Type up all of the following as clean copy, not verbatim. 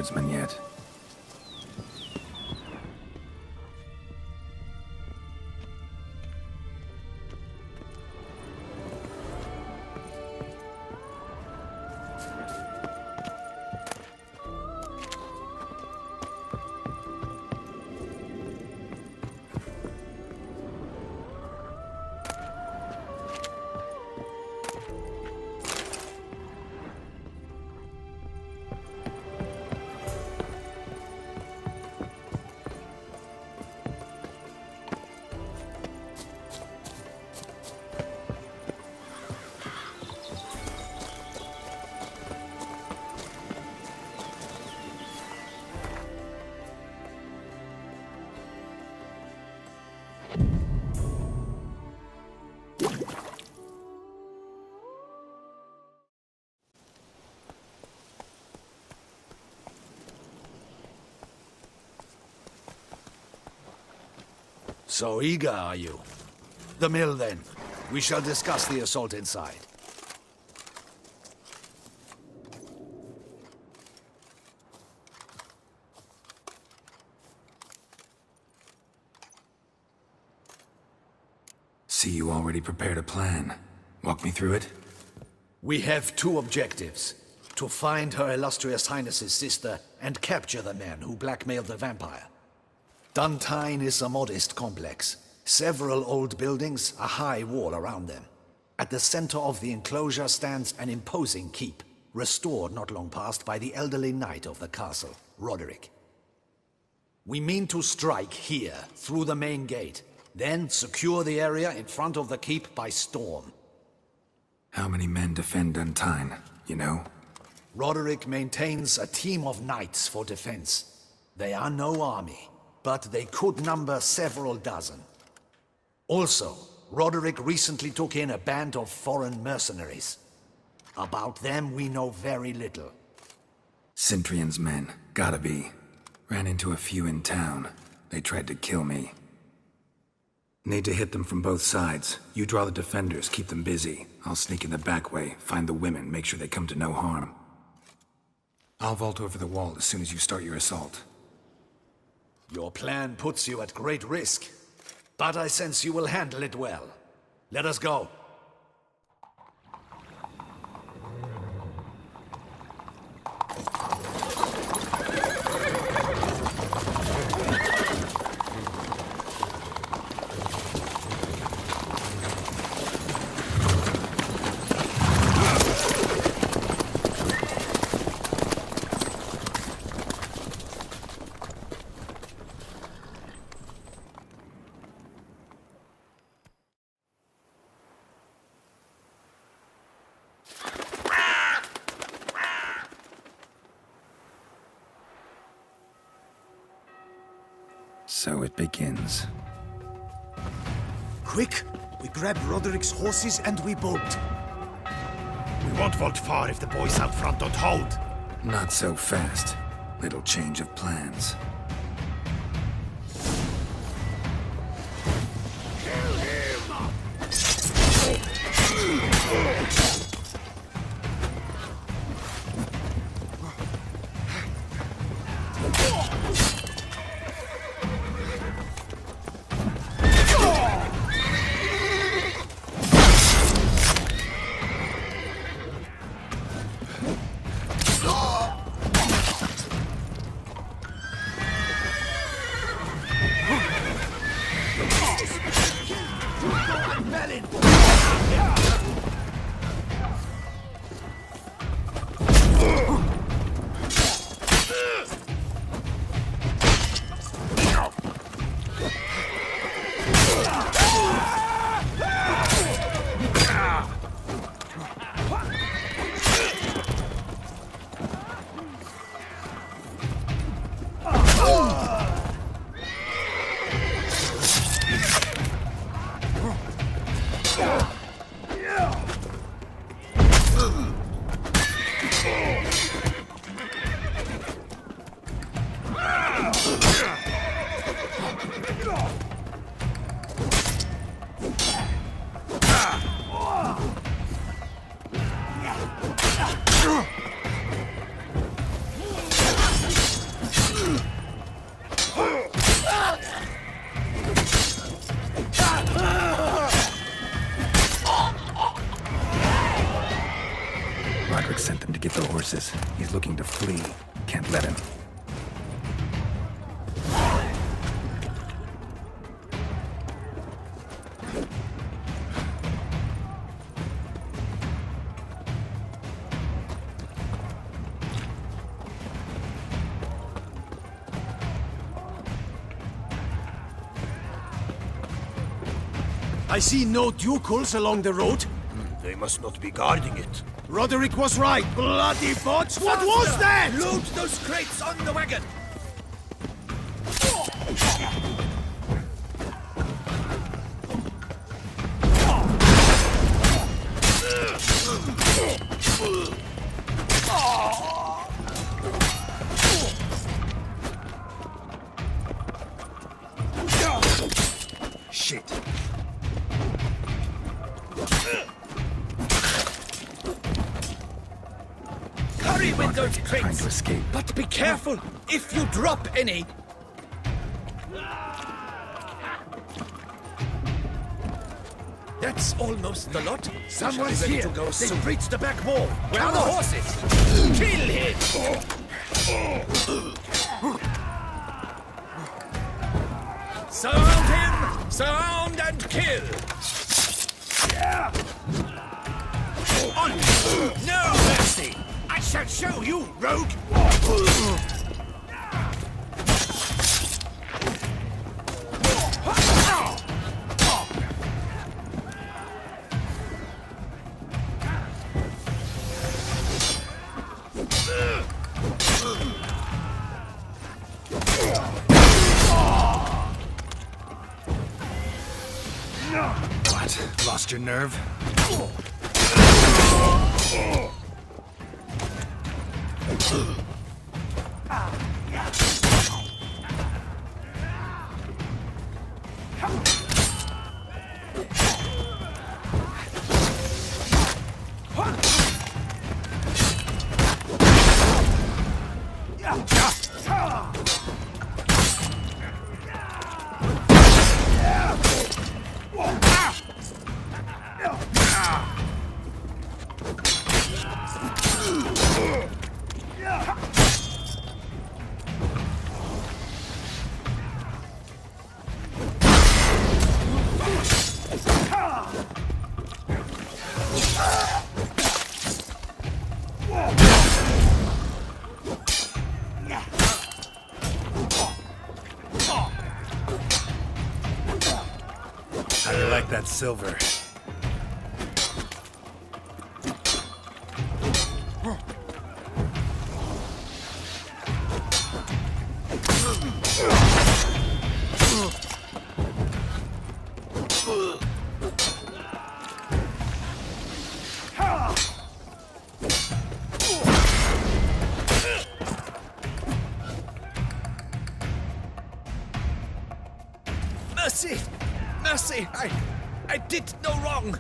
guardsmen yet. So eager, are you? The mill, then. We shall discuss the assault inside. See, you already prepared a plan. Walk me through it. We have two objectives. To find Her Illustrious Highness's sister and capture the men who blackmailed the vampire. Duntine is a modest complex. Several old buildings, a high wall around them. At the center of the enclosure stands an imposing keep, restored not long past by the elderly knight of the castle, Roderick. We mean to strike here, through the main gate, then secure the area in front of the keep by storm. How many men defend Duntine, you know? Roderick maintains a team of knights for defense. They are no army, but they could number several dozen. Also, Roderick recently took in a band of foreign mercenaries. About them we know very little. Cintrian's men, gotta be. Ran into a few in town. They tried to kill me. Need to hit them from both sides. You draw the defenders, keep them busy. I'll sneak in the back way, find the women, make sure they come to no harm. I'll vault over the wall as soon as you start your assault. Your plan puts you at great risk, but I sense you will handle it well. Let us go. So it begins. Quick! We grab Roderick's horses and we bolt. We won't vault far if the boys out front don't hold. Not so fast. Little change of plans. Yeah! them to get the horses. He's looking to flee. Can't let him. I see no ducals along the road. They must not be guarding it. Roderick was right. Bloody bots! What was that? Load those crates on the wagon! Shit. Hurry with those Trying crates! to escape. But be careful if you drop any! That's almost the lot. Someone's Ready here. to go They've soon. reached the back wall. Where are the horses? Kill him! Surround him! Surround and kill! On! No mercy! I shall show you, rogue! What? Lost your nerve? How do you like that silver? Mercy! Mercy! I did no wrong!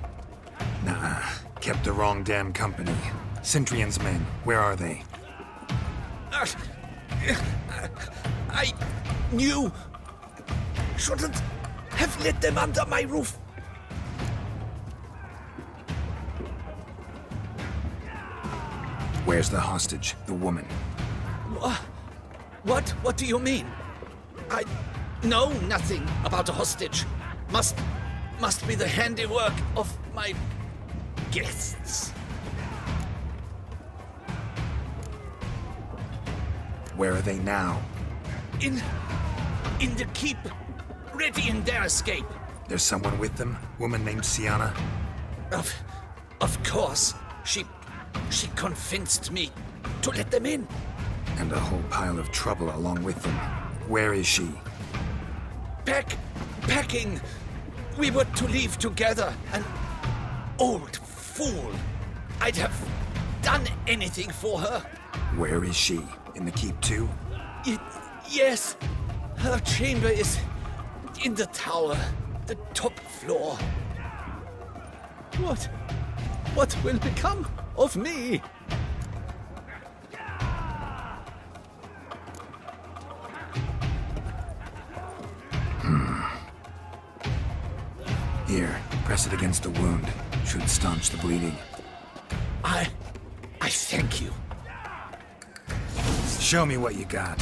Nah, kept the wrong damn company. Centrion's men, where are they? I knew. Shouldn't have let them under my roof. Where's the hostage, the woman? What do you mean? I know nothing about a hostage. Must be the handiwork of my guests. Where are they now? In the keep, readying their escape. There's someone with them? Woman named Sienna? Of course. She convinced me to let them in. And a whole pile of trouble along with them. Where is she? Packing. We were to leave together. An old fool. I'd have done anything for her. Where is she? In the keep too? Yes. Her chamber is in the tower, the top floor. What will become of me? Here, press it against the wound. Should staunch the bleeding. I thank you. Show me what you got.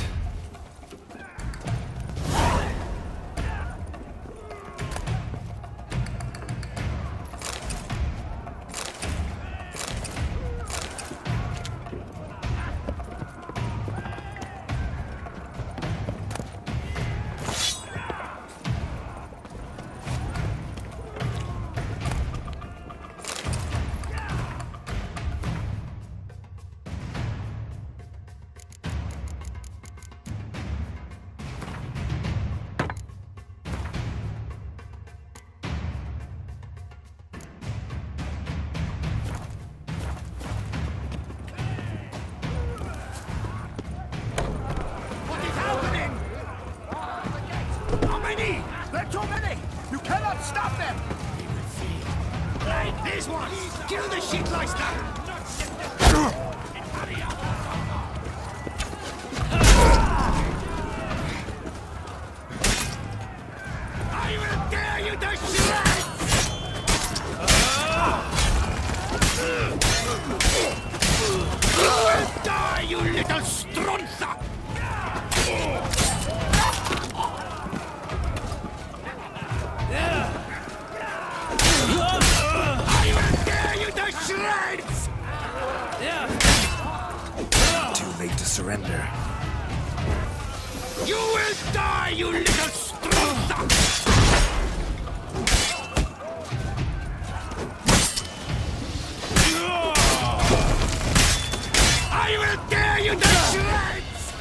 Too late to surrender. You will die, you little strunza! I will tear you to shreds!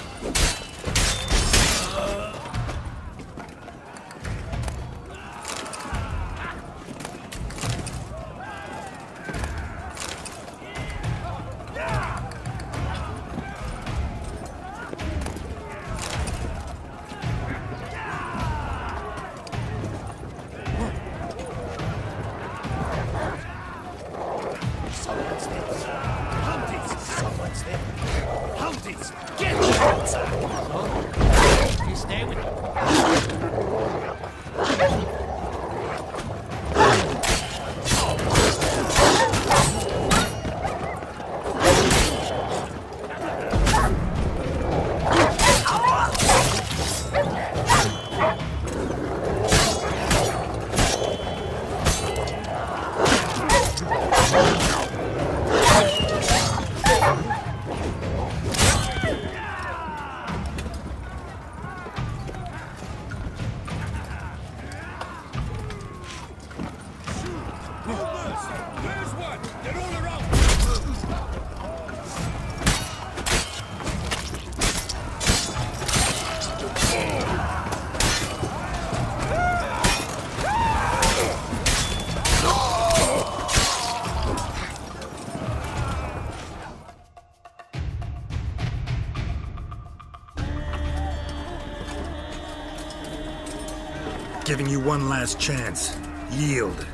Giving you one last chance. Yield.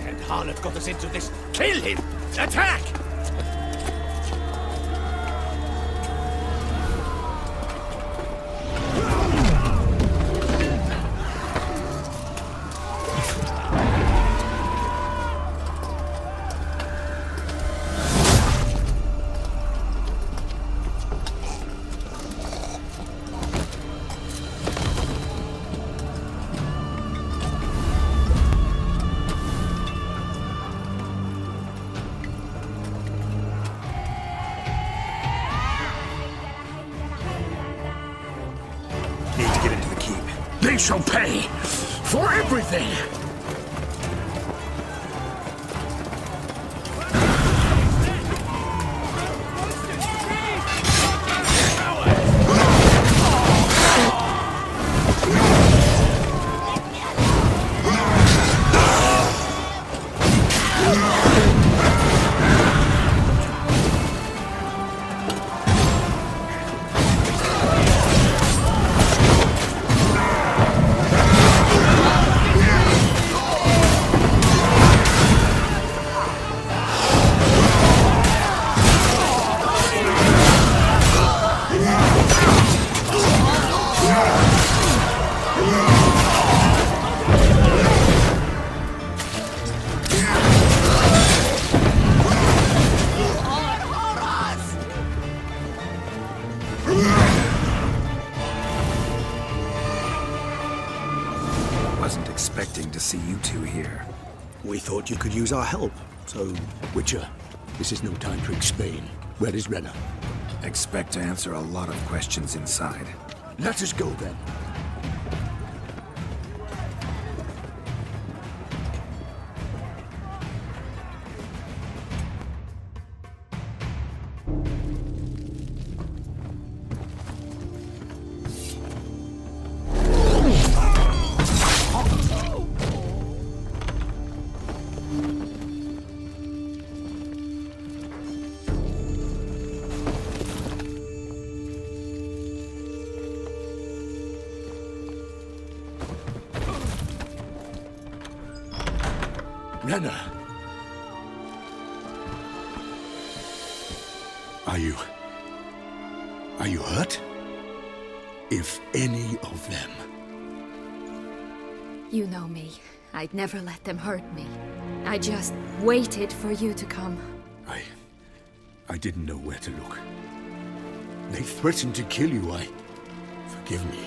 And Harlot got us into this. Kill him! Attack! Need to get into the keep. They shall pay for everything! surprising to see you two here. We thought you could use our help, so... Witcher, this is no time to explain. Where is Renna? Expect to answer a lot of questions inside. Let us go then. Renna! Are you hurt? If any of them... You know me. I'd never let them hurt me. I just waited for you to come. I didn't know where to look. They threatened to kill you. Forgive me.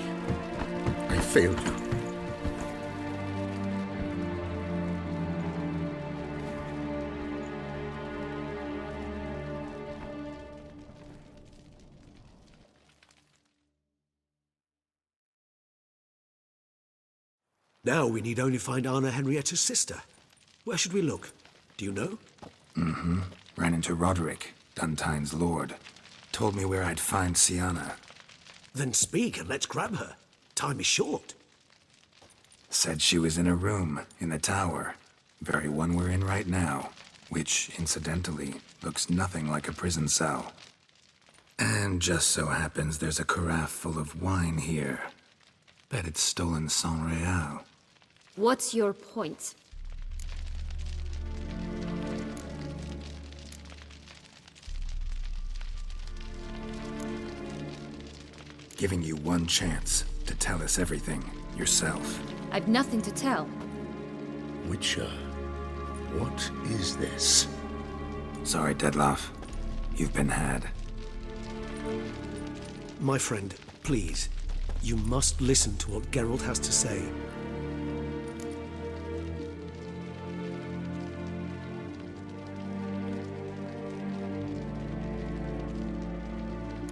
I failed you. Now we need only find Anna Henrietta's sister. Where should we look? Do you know? Ran into Roderick, Duntine's lord. Told me where I'd find Sienna. Then speak and let's grab her. Time is short. Said she was in a room in the tower. Very one we're in right now. Which, incidentally, looks nothing like a prison cell. And just so happens there's a carafe full of wine here. Bet it's stolen San Real. What's your point? Giving you one chance to tell us everything yourself. I've nothing to tell. Witcher, what is this? Sorry, Dettlaff. You've been had. My friend, please. You must listen to what Geralt has to say.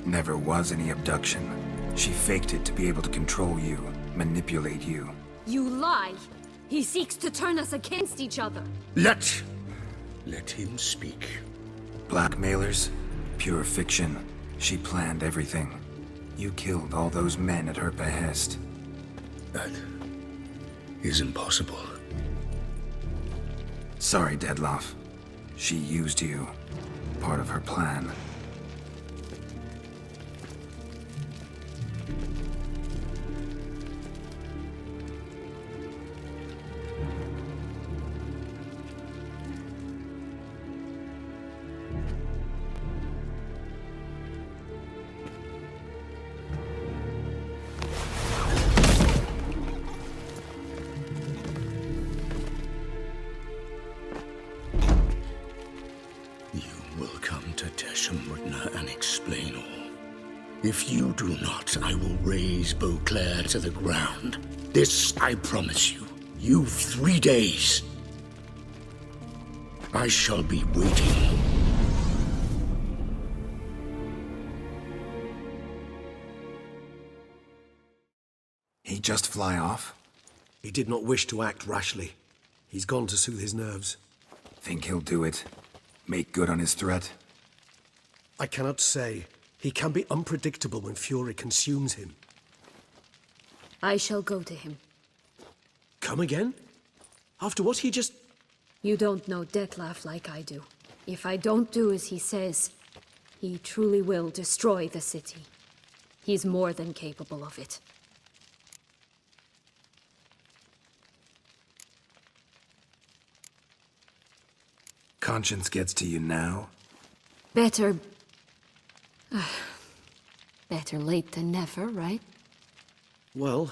Never was any abduction. She faked it to be able to control you, manipulate you. You lie! He seeks to turn us against each other. Let him speak. Blackmailers? Pure fiction. She planned everything. You killed all those men at her behest. That is impossible. Sorry, Dettlaff. She used you. Part of her plan. If you do not, I will raise Beauclair to the ground. This I promise you. You've 3 days. I shall be waiting. He just fly off? He did not wish to act rashly. He's gone to soothe his nerves. Think he'll do it? Make good on his threat? I cannot say. He can be unpredictable when fury consumes him. I shall go to him. Come again? After what he just... You don't know Dettlaff like I do. If I don't do as he says, he truly will destroy the city. He's more than capable of it. Conscience gets to you now? Better late than never, right? Well,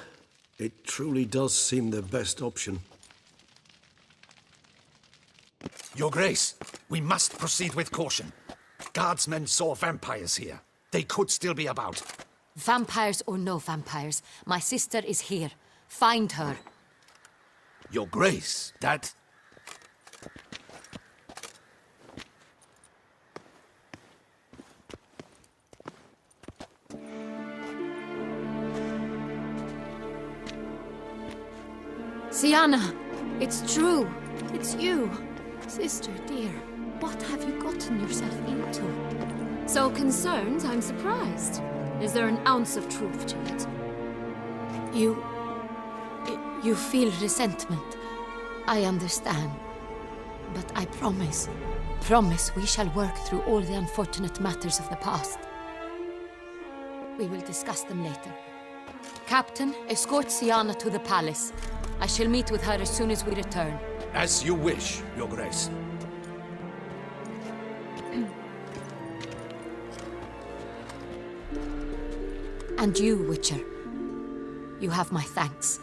it truly does seem the best option. Your Grace, we must proceed with caution. Guardsmen saw vampires here. They could still be about. Vampires or no vampires, my sister is here. Find her. Your Grace, that... Sienna, it's true. It's you. Sister dear, what have you gotten yourself into? So concerned, I'm surprised. Is there an ounce of truth to it? You feel resentment. I understand. But I promise we shall work through all the unfortunate matters of the past. We will discuss them later. Captain, escort Sienna to the palace. I shall meet with her as soon as we return. As you wish, Your Grace. And you, Witcher. You have my thanks.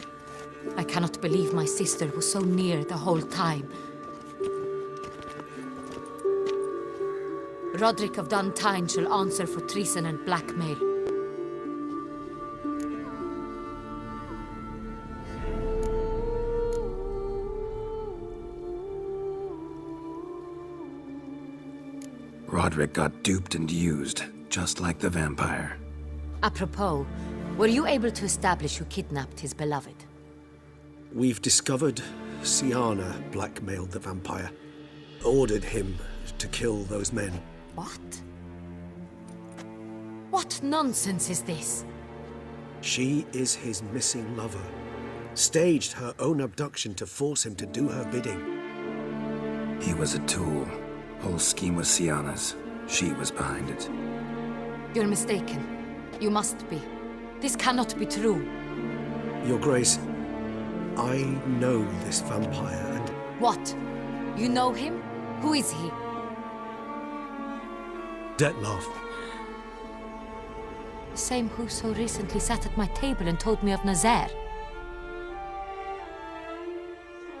I cannot believe my sister was so near the whole time. Roderick of Dun Tyne shall answer for treason and blackmail. Roderick got duped and used, just like the vampire. Apropos, were you able to establish who kidnapped his beloved? We've discovered Sienna blackmailed the vampire. Ordered him to kill those men. What? What nonsense is this? She is his missing lover. Staged her own abduction to force him to do her bidding. He was a tool. Whole scheme was Sienna's. She was behind it. You're mistaken. You must be. This cannot be true. Your Grace, I know this vampire and... What? You know him? Who is he? Dettlaff. The same who so recently sat at my table and told me of Nazaire.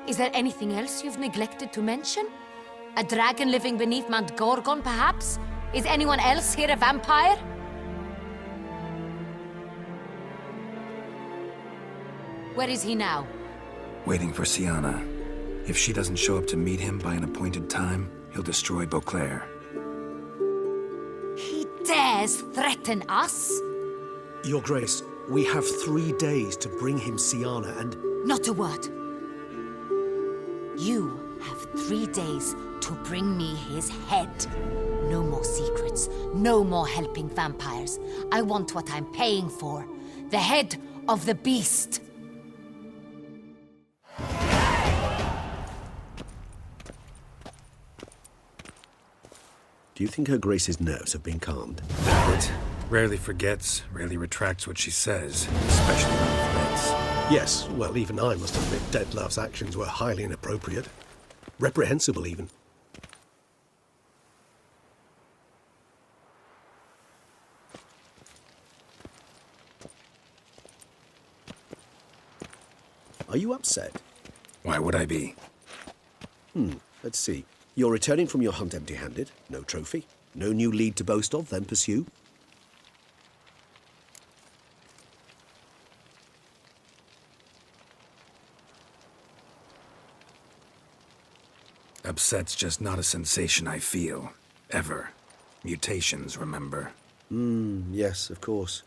Is there anything else you've neglected to mention? A dragon living beneath Mount Gorgon, perhaps? Is anyone else here a vampire? Where is he now? Waiting for Sienna. If she doesn't show up to meet him by an appointed time, he'll destroy Beauclair. He dares threaten us? Your Grace, we have 3 days to bring him Sienna and... Not a word. You have 3 days to bring me his head. No more secrets. No more helping vampires. I want what I'm paying for. The head of the beast. Do you think Her Grace's nerves have been calmed? But rarely forgets, rarely retracts what she says, especially when threats. Yes, well, even I must admit Dettlaff's actions were highly inappropriate. Reprehensible, even. Are you upset? Why would I be? Let's see. You're returning from your hunt empty-handed. No trophy. No new lead to boast of, then pursue. Upset's just not a sensation I feel. Ever. Mutations, remember? Yes, of course.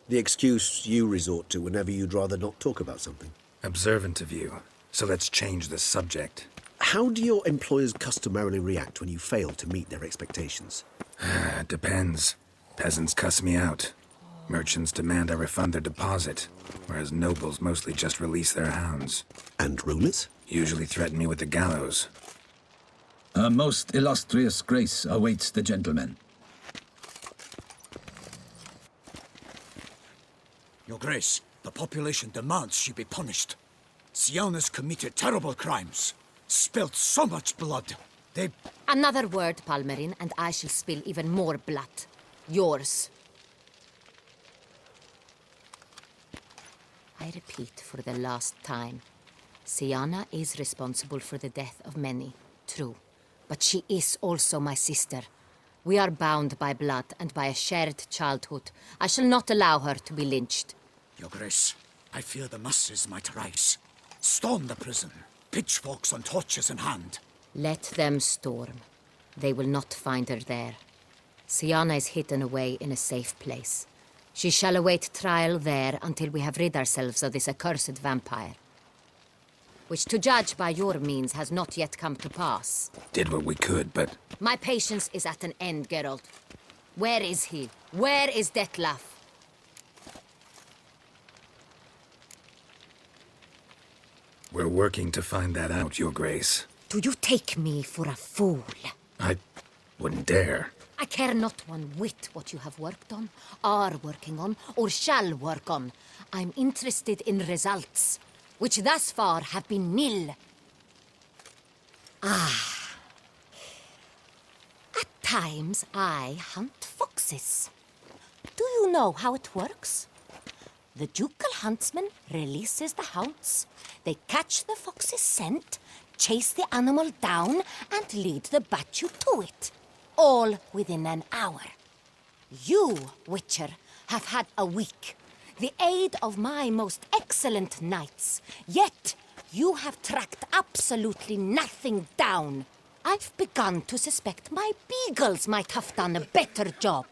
The excuse you resort to whenever you'd rather not talk about something. Observant of you. So let's change the subject. How do your employers customarily react when you fail to meet their expectations? Depends. Peasants cuss me out. Merchants demand I refund their deposit, whereas nobles mostly just release their hounds. And rulers? Usually threaten me with the gallows. A most illustrious grace awaits the gentleman. Your Grace, the population demands she be punished. Sienna's committed terrible crimes. Spilt so much blood. They... Another word, Palmerin, and I shall spill even more blood. Yours. I repeat for the last time. Sienna is responsible for the death of many, true. But she is also my sister. We are bound by blood and by a shared childhood. I shall not allow her to be lynched. Your Grace, I fear the masses might rise. Storm the prison, pitchforks and torches in hand. Let them storm. They will not find her there. Siana is hidden away in a safe place. She shall await trial there until we have rid ourselves of this accursed vampire. Which, to judge by your means, has not yet come to pass. Did what we could, but... My patience is at an end, Geralt. Where is he? Where is Detlef? We're working to find that out, Your Grace. Do you take me for a fool? I wouldn't dare. I care not one whit what you have worked on, are working on, or shall work on. I'm interested in results, which thus far have been nil. At times, I hunt foxes. Do you know how it works? The ducal huntsman releases the hounds. They catch the fox's scent, chase the animal down, and lead the battue to it. All within an hour. You, Witcher, have had a week. The aid of my most excellent knights. Yet, you have tracked absolutely nothing down. I've begun to suspect my beagles might have done a better job.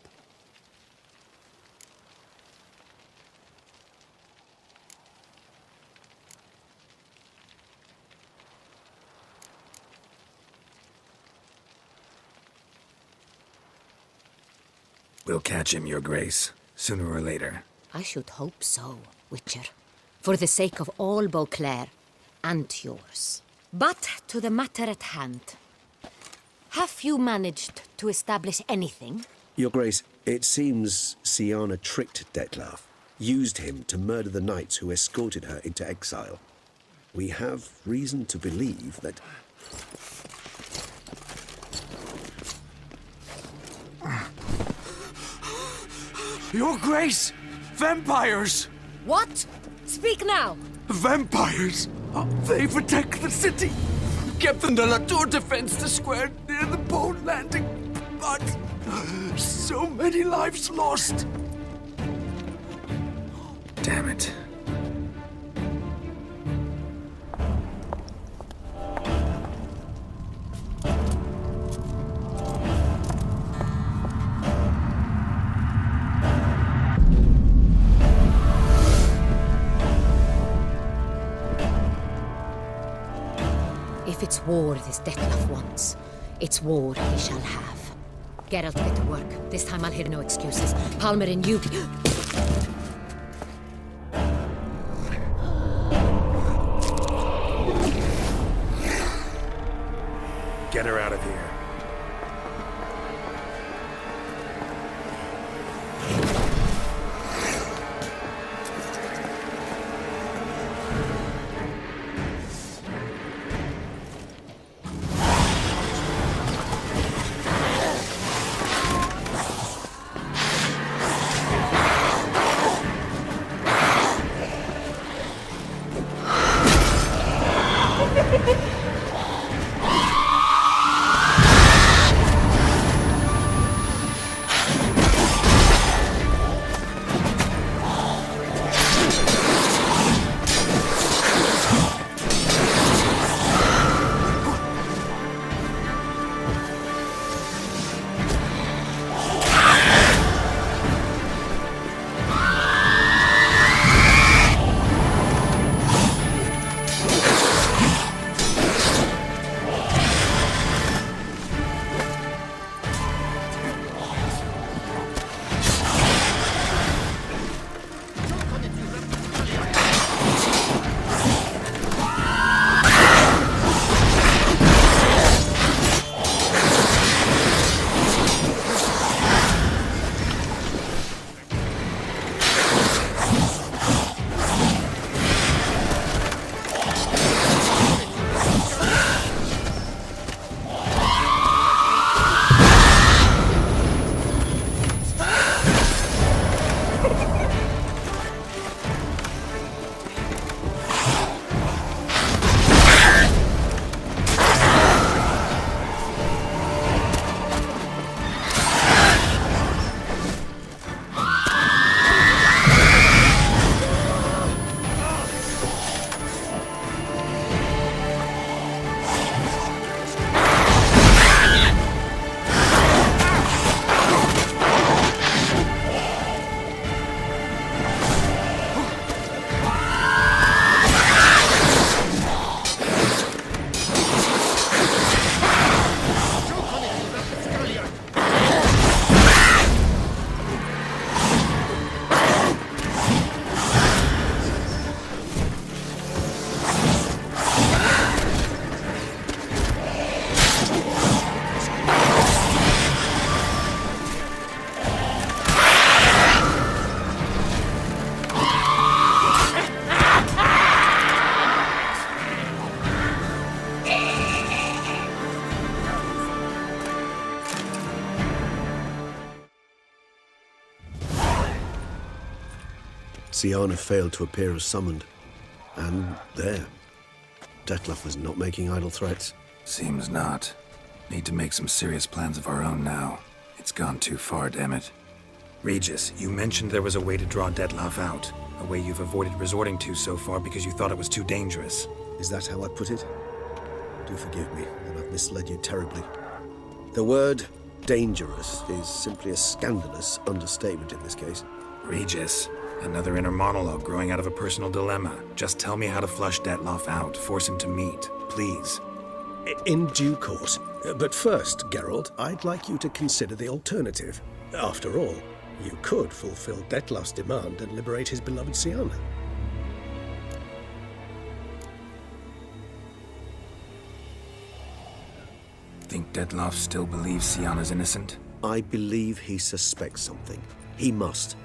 We'll catch him, Your Grace, sooner or later. I should hope so, Witcher. For the sake of all Beauclair and yours. But to the matter at hand. Have you managed to establish anything? Your Grace, it seems Siana tricked Detlef, used him to murder the knights who escorted her into exile. We have reason to believe that... Your Grace! Vampires! What? Speak now! Vampires! They protect the city! Captain de la Tour defends the square near the boat landing, but so many lives lost! Damn it. If it's war this Detlef wants, it's war he shall have. Geralt, get to work. This time I'll hear no excuses. Palmer and you... Get her out of here. Siana failed to appear as summoned. And there. Dettlaff was not making idle threats. Seems not. Need to make some serious plans of our own now. It's gone too far, damn it. Regis, you mentioned there was a way to draw Dettlaff out. A way you've avoided resorting to so far because you thought it was too dangerous. Is that how I put it? Do forgive me that I've misled you terribly. The word dangerous is simply a scandalous understatement in this case. Regis, another inner monologue growing out of a personal dilemma. Just tell me how to flush Dettlaff out, force him to meet, please. In due course. But first, Geralt, I'd like you to consider the alternative. After all, you could fulfill Dettlaff's demand and liberate his beloved Siana. Think Dettlaff still believes Siana's innocent? I believe he suspects something. He must.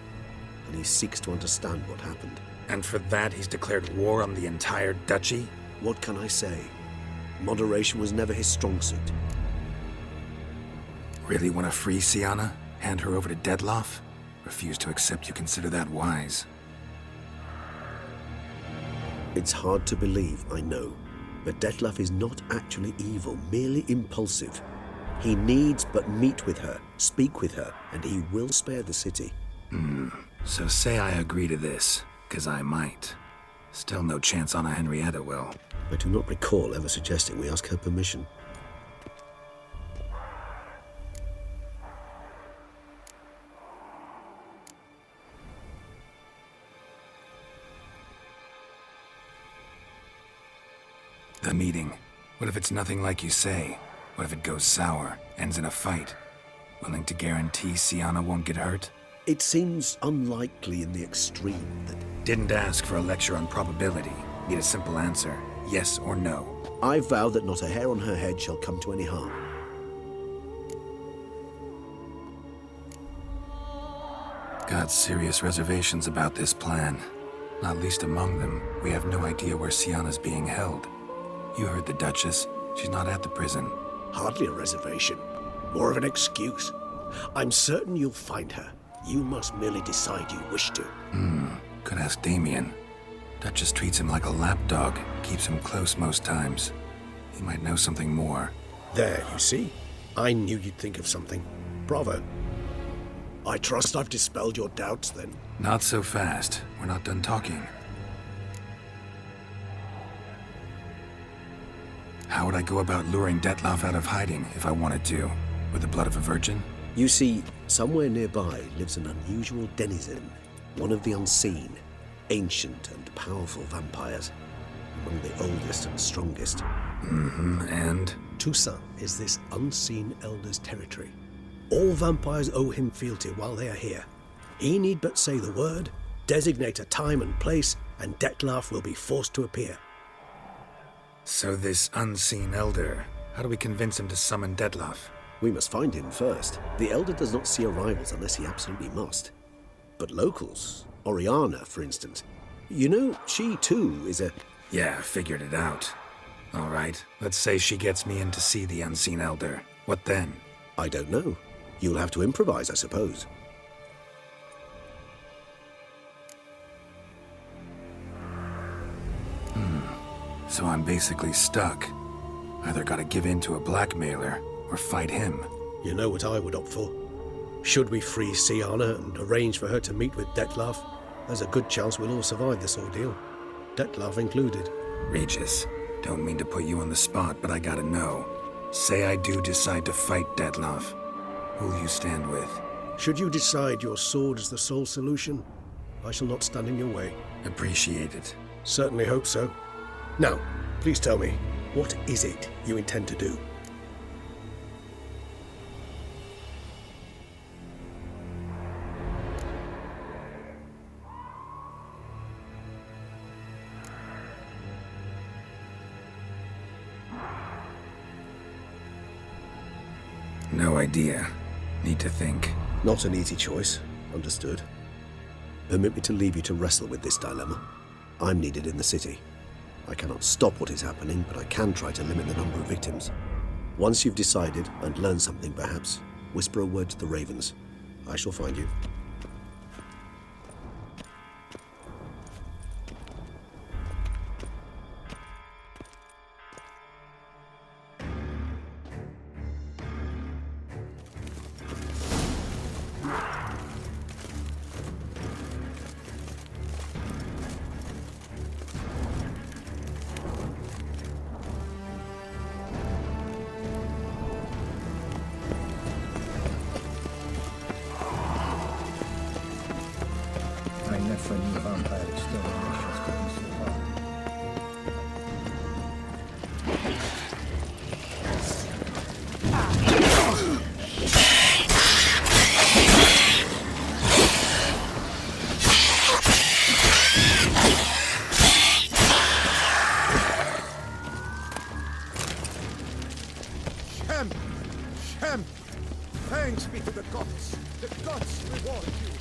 And he seeks to understand what happened. And for that he's declared war on the entire duchy? What can I say? Moderation was never his strong suit. Really want to free Siana? Hand her over to Dettlaff? Refuse to accept you consider that wise. It's hard to believe, I know. But Dettlaff is not actually evil, merely impulsive. He needs but meet with her, speak with her, and he will spare the city. So say I agree to this, 'cause I might. Still no chance Anna Henrietta will. I do not recall ever suggesting we ask her permission. The meeting. What if it's nothing like you say? What if it goes sour, ends in a fight? Willing to guarantee Siana won't get hurt? It seems unlikely in the extreme that... Didn't ask for a lecture on probability. Need a simple answer. Yes or no. I vow that not a hair on her head shall come to any harm. Got serious reservations about this plan. Not least among them, we have no idea where Siana's being held. You heard the Duchess. She's not at the prison. Hardly a reservation. More of an excuse. I'm certain you'll find her. You must merely decide you wish to. Could ask Damien. Duchess treats him like a lapdog. Keeps him close most times. He might know something more. There, you see? I knew you'd think of something. Bravo. I trust I've dispelled your doubts, then. Not so fast. We're not done talking. How would I go about luring Dettlaff out of hiding if I wanted to? With the blood of a virgin? You see, somewhere nearby lives an unusual denizen, one of the unseen, ancient and powerful vampires, among the oldest and strongest. And? Toussaint is this unseen elder's territory. All vampires owe him fealty while they are here. He need but say the word, designate a time and place, and Dettlaff will be forced to appear. So this unseen elder, how do we convince him to summon Dettlaff? We must find him first. The elder does not see arrivals unless he absolutely must. But locals, Oriana, for instance, you know, she too is a... Yeah, figured it out. All right, let's say she gets me in to see the unseen elder. What then? I don't know. You'll have to improvise, I suppose. So I'm basically stuck. Either gotta give in to a blackmailer, or fight him. You know what I would opt for. Should we free Siana and arrange for her to meet with Dettlaff, there's a good chance we'll all survive this ordeal. Dettlaff included. Regis, don't mean to put you on the spot, but I gotta know. Say I do decide to fight Dettlaff. Who'll you stand with? Should you decide your sword is the sole solution, I shall not stand in your way. Appreciate it. Certainly hope so. Now, please tell me, what is it you intend to do? No idea. Need to think. Not an easy choice. Understood. Permit me to leave you to wrestle with this dilemma. I'm needed in the city. I cannot stop what is happening, but I can try to limit the number of victims. Once you've decided and learned something, perhaps, whisper a word to the ravens. I shall find you. Shem! Shem! Thanks be to the gods! The gods reward you!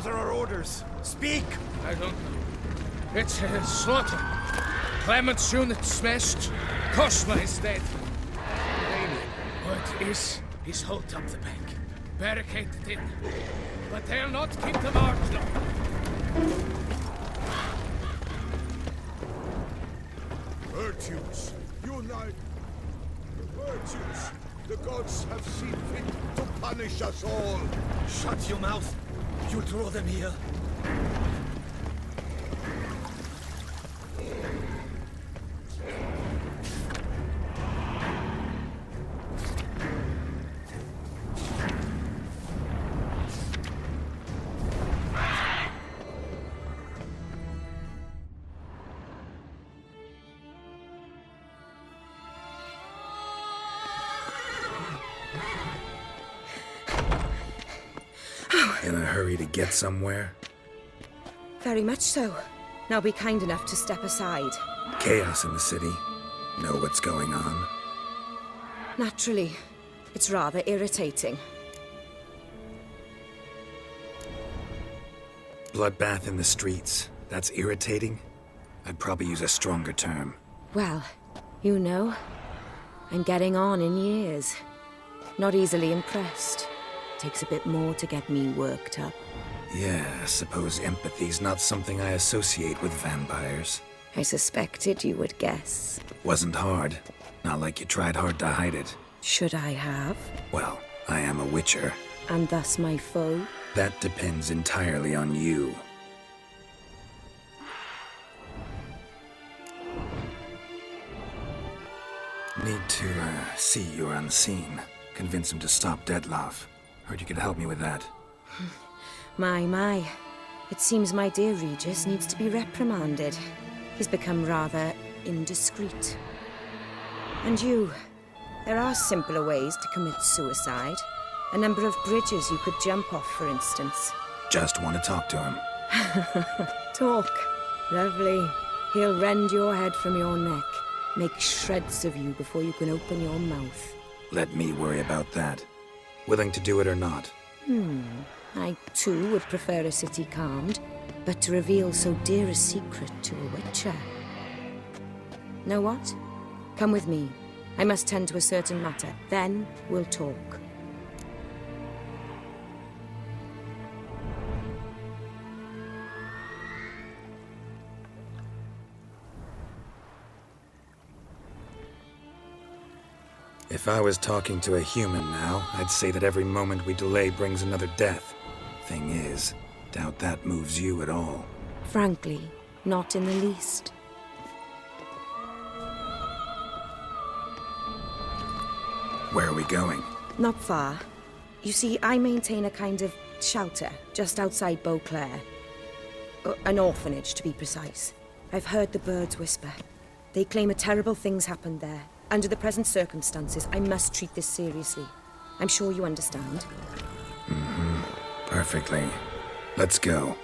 What are our orders? Speak! I don't know. It's slaughter. Clement's unit smashed. Kosma is dead. What is hold up the bank. Barricaded in. But they'll not keep the march long. Virtues, unite! Virtues! The gods have seen fit to punish us all! Shut your mouth! You'll draw them here. In a hurry to get somewhere? Very much so. Now be kind enough to step aside. Chaos in the city. Know what's going on? Naturally. It's rather irritating. Bloodbath in the streets. That's irritating? I'd probably use a stronger term. Well, you know, I'm getting on in years. Not easily impressed. Takes a bit more to get me worked up. Yeah, I suppose empathy's not something I associate with vampires. I suspected you would guess. Wasn't hard. Not like you tried hard to hide it. Should I have? Well, I am a witcher. And thus my foe? That depends entirely on you. Need to, see you're unseen. Convince him to stop Detloff. Heard you could help me with that. My. It seems my dear Regis needs to be reprimanded. He's become rather indiscreet. And you, there are simpler ways to commit suicide. A number of bridges you could jump off, for instance. Just want to talk to him. Talk. Lovely. He'll rend your head from your neck. Make shreds of you before you can open your mouth. Let me worry about that. Willing to do it or not? I, too, would prefer a city calmed, but to reveal so dear a secret to a witcher. Know what? Come with me. I must tend to a certain matter. Then we'll talk. If I was talking to a human now, I'd say that every moment we delay brings another death. Thing is, doubt that moves you at all. Frankly, not in the least. Where are we going? Not far. You see, I maintain a kind of shelter just outside Beauclair. An orphanage, to be precise. I've heard the birds whisper. They claim a terrible thing's happened there. Under the present circumstances, I must treat this seriously. I'm sure you understand. Perfectly. Let's go.